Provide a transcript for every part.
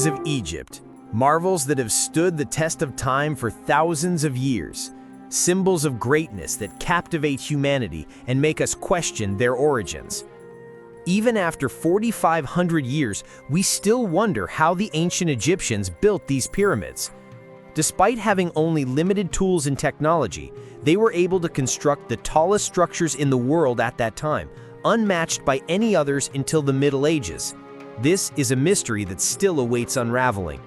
Pyramids of Egypt, marvels that have stood the test of time for thousands of years, symbols of greatness that captivate humanity and make us question their origins. Even after 4,500 years, we still wonder how the ancient Egyptians built these pyramids. Despite having only limited tools and technology, they were able to construct the tallest structures in the world at that time, unmatched by any others until the Middle Ages. This is a mystery that still awaits unraveling.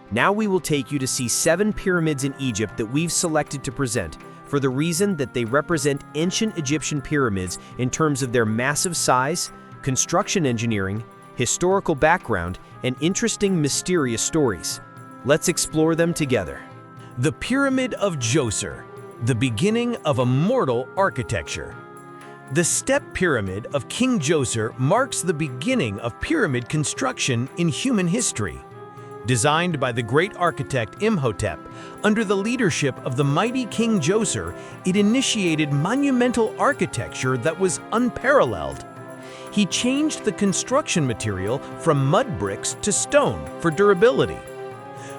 Now we will take you to see 7 pyramids in Egypt that we've selected to present, for the reason that they represent ancient Egyptian pyramids in terms of their massive size, construction engineering, historical background, and interesting mysterious stories. Let's explore them together. The Pyramid of Djoser, the beginning of immortal architecture. The Step Pyramid of King Djoser marks the beginning of pyramid construction in human history. Designed by the great architect Imhotep, under the leadership of the mighty King Djoser, it initiated monumental architecture that was unparalleled. He changed the construction material from mud bricks to stone for durability.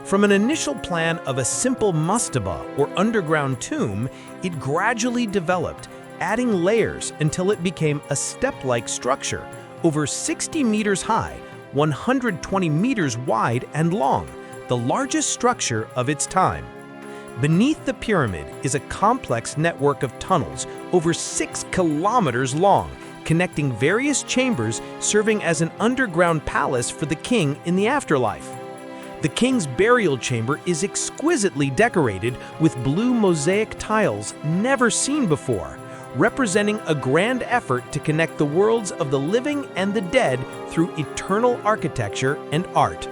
From an initial plan of a simple mastaba or underground tomb, it gradually developed, adding layers until it became a step-like structure, over 60 meters high, 120 meters wide and long, the largest structure of its time. Beneath the pyramid is a complex network of tunnels over 6 kilometers long, connecting various chambers serving as an underground palace for the king in the afterlife. The king's burial chamber is exquisitely decorated with blue mosaic tiles never seen before, representing a grand effort to connect the worlds of the living and the dead through eternal architecture and art.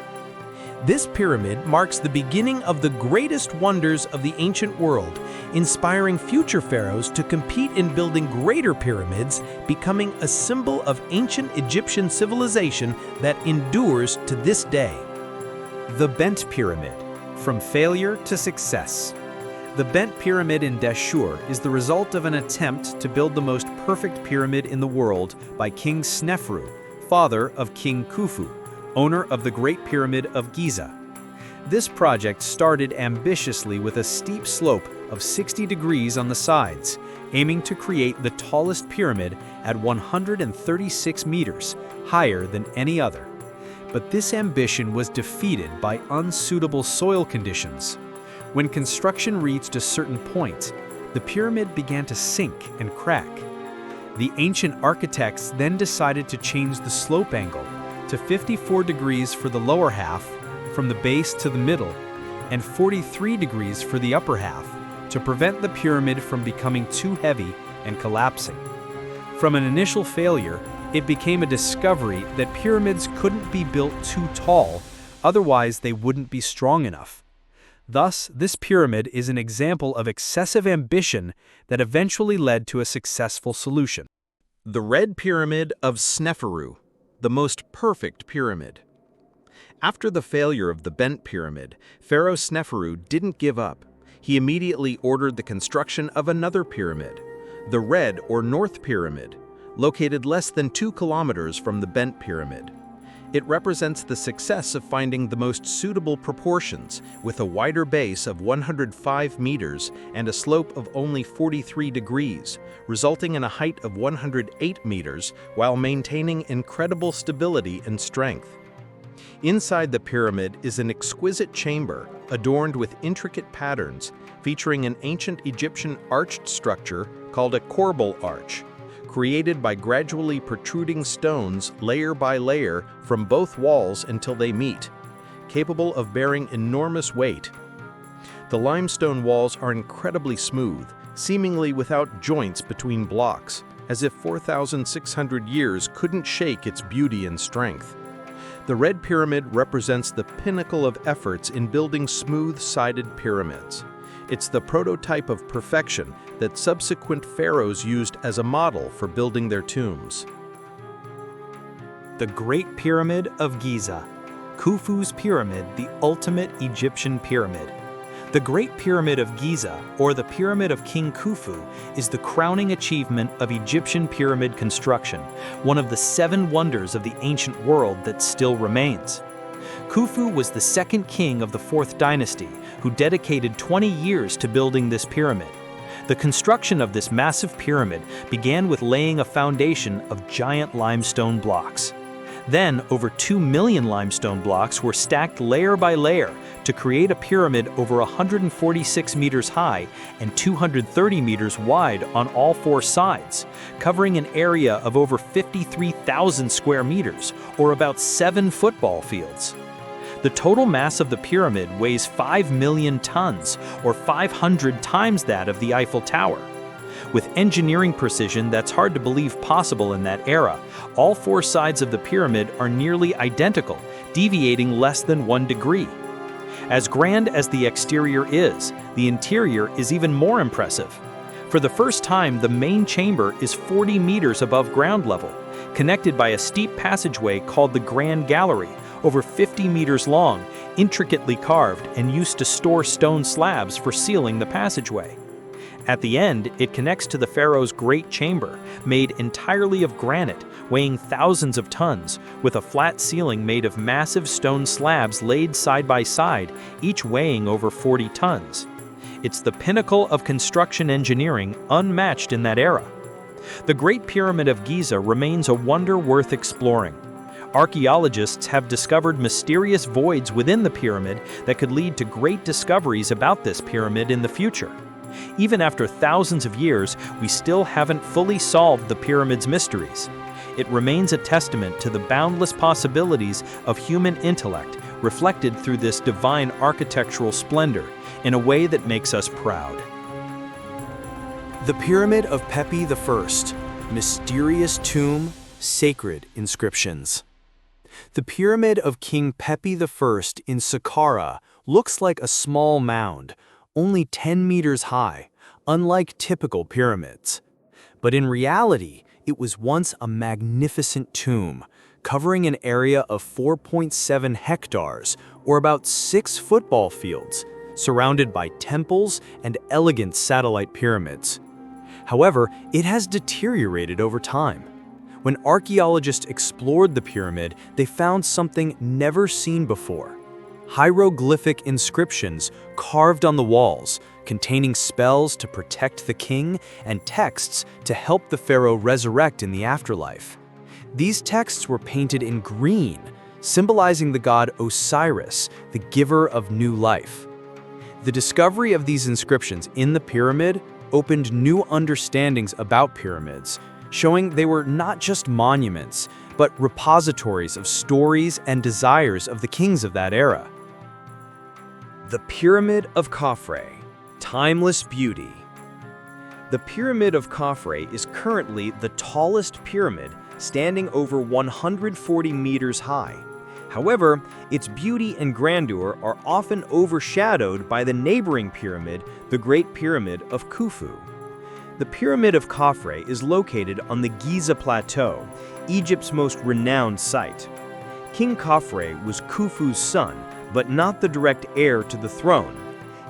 This pyramid marks the beginning of the greatest wonders of the ancient world, inspiring future pharaohs to compete in building greater pyramids, becoming a symbol of ancient Egyptian civilization that endures to this day. The Bent Pyramid, from failure to success. The Bent Pyramid in Dashur is the result of an attempt to build the most perfect pyramid in the world by King Snefru, father of King Khufu, owner of the Great Pyramid of Giza. This project started ambitiously with a steep slope of 60 degrees on the sides, aiming to create the tallest pyramid at 136 meters, higher than any other. But this ambition was defeated by unsuitable soil conditions. When construction reached a certain point, the pyramid began to sink and crack. The ancient architects then decided to change the slope angle to 54 degrees for the lower half, from the base to the middle, and 43 degrees for the upper half, to prevent the pyramid from becoming too heavy and collapsing. From an initial failure, it became a discovery that pyramids couldn't be built too tall, otherwise they wouldn't be strong enough. Thus, this pyramid is an example of excessive ambition that eventually led to a successful solution. The Red Pyramid of Sneferu, the most perfect pyramid. After the failure of the Bent Pyramid, Pharaoh Sneferu didn't give up. He immediately ordered the construction of another pyramid, the Red or North Pyramid, located less than 2 kilometers from the Bent Pyramid. It represents the success of finding the most suitable proportions, with a wider base of 105 meters and a slope of only 43 degrees, resulting in a height of 108 meters while maintaining incredible stability and strength. Inside the pyramid is an exquisite chamber adorned with intricate patterns, featuring an ancient Egyptian arched structure called a corbel arch, created by gradually protruding stones layer by layer from both walls until they meet, capable of bearing enormous weight. The limestone walls are incredibly smooth, seemingly without joints between blocks, as if 4,600 years couldn't shake its beauty and strength. The Red Pyramid represents the pinnacle of efforts in building smooth-sided pyramids. It's the prototype of perfection that subsequent pharaohs used as a model for building their tombs. The Great Pyramid of Giza, Khufu's Pyramid, the ultimate Egyptian pyramid. The Great Pyramid of Giza, or the Pyramid of King Khufu, is the crowning achievement of Egyptian pyramid construction, one of the 7 wonders of the ancient world that still remains. Khufu was the second king of the 4th dynasty who dedicated 20 years to building this pyramid. The construction of this massive pyramid began with laying a foundation of giant limestone blocks. Then, over 2 million limestone blocks were stacked layer by layer to create a pyramid over 146 meters high and 230 meters wide on all 4 sides, covering an area of over 53,000 square meters, or about 7 football fields. The total mass of the pyramid weighs 5 million tons, or 500 times that of the Eiffel Tower. With engineering precision that's hard to believe possible in that era, all 4 sides of the pyramid are nearly identical, deviating less than 1 degree. As grand as the exterior is, the interior is even more impressive. For the first time, the main chamber is 40 meters above ground level, connected by a steep passageway called the Grand Gallery, over 50 meters long, intricately carved and used to store stone slabs for sealing the passageway. At the end, it connects to the pharaoh's great chamber, made entirely of granite, weighing thousands of tons, with a flat ceiling made of massive stone slabs laid side by side, each weighing over 40 tons. It's the pinnacle of construction engineering, unmatched in that era. The Great Pyramid of Giza remains a wonder worth exploring. Archaeologists have discovered mysterious voids within the pyramid that could lead to great discoveries about this pyramid in the future. Even after thousands of years, we still haven't fully solved the pyramid's mysteries. It remains a testament to the boundless possibilities of human intellect, reflected through this divine architectural splendor in a way that makes us proud. The Pyramid of Pepi I, mysterious tomb, sacred inscriptions. The Pyramid of King Pepi I in Saqqara looks like a small mound, only 10 meters high, unlike typical pyramids. But in reality, it was once a magnificent tomb, covering an area of 4.7 hectares, or about 6 football fields, surrounded by temples and elegant satellite pyramids. However, it has deteriorated over time. When archaeologists explored the pyramid, they found something never seen before: hieroglyphic inscriptions carved on the walls, containing spells to protect the king and texts to help the pharaoh resurrect in the afterlife. These texts were painted in green, symbolizing the god Osiris, the giver of new life. The discovery of these inscriptions in the pyramid opened new understandings about pyramids, showing they were not just monuments, but repositories of stories and desires of the kings of that era. The Pyramid of Khafre, timeless beauty. The Pyramid of Khafre is currently the tallest pyramid, standing over 140 meters high. However, its beauty and grandeur are often overshadowed by the neighboring pyramid, the Great Pyramid of Khufu. The Pyramid of Khafre is located on the Giza Plateau, Egypt's most renowned site. King Khafre was Khufu's son, but not the direct heir to the throne.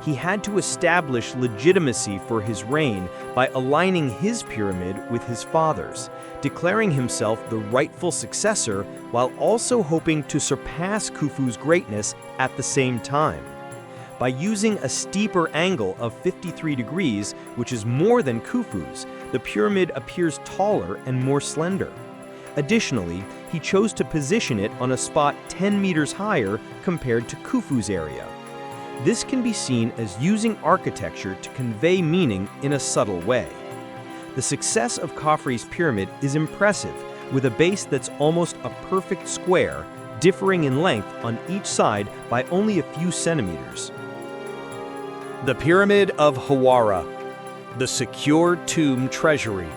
He had to establish legitimacy for his reign by aligning his pyramid with his father's, declaring himself the rightful successor while also hoping to surpass Khufu's greatness at the same time. By using a steeper angle of 53 degrees, which is more than Khufu's, the pyramid appears taller and more slender. Additionally, he chose to position it on a spot 10 meters higher compared to Khufu's area. This can be seen as using architecture to convey meaning in a subtle way. The success of Khafre's pyramid is impressive, with a base that's almost a perfect square, differing in length on each side by only a few centimeters. The Pyramid of Hawara, the secure tomb treasury.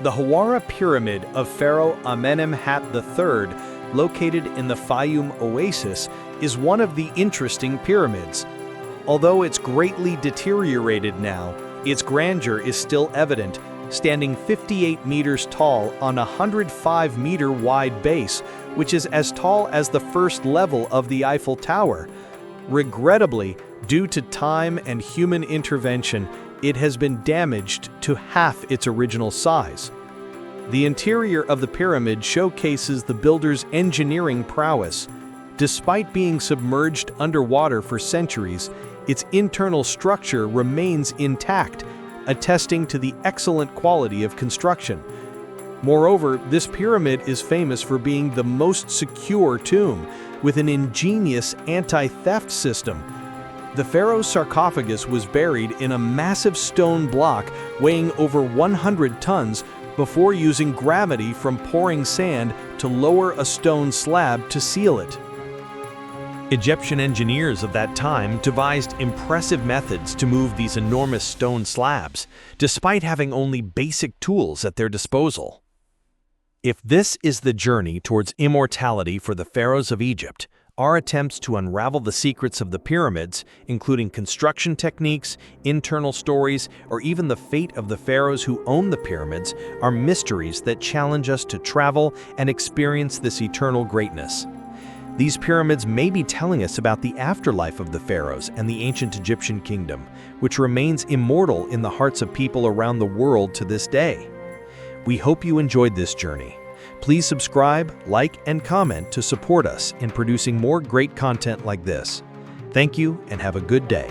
The Hawara Pyramid of Pharaoh Amenemhat III, located in the Fayum Oasis, is one of the interesting pyramids. Although it's greatly deteriorated now, its grandeur is still evident, standing 58 meters tall on a 105-meter wide base, which is as tall as the first level of the Eiffel Tower. Regrettably, due to time and human intervention, it has been damaged to half its original size. The interior of the pyramid showcases the builder's engineering prowess. Despite being submerged underwater for centuries, its internal structure remains intact, attesting to the excellent quality of construction. Moreover, this pyramid is famous for being the most secure tomb, with an ingenious anti-theft system. The pharaoh's sarcophagus was buried in a massive stone block weighing over 100 tons before using gravity from pouring sand to lower a stone slab to seal it. Egyptian engineers of that time devised impressive methods to move these enormous stone slabs, despite having only basic tools at their disposal. If this is the journey towards immortality for the pharaohs of Egypt, our attempts to unravel the secrets of the pyramids, including construction techniques, internal stories, or even the fate of the pharaohs who own the pyramids, are mysteries that challenge us to travel and experience this eternal greatness. These pyramids may be telling us about the afterlife of the pharaohs and the ancient Egyptian kingdom, which remains immortal in the hearts of people around the world to this day. We hope you enjoyed this journey. Please subscribe, like, and comment to support us in producing more great content like this. Thank you and have a good day.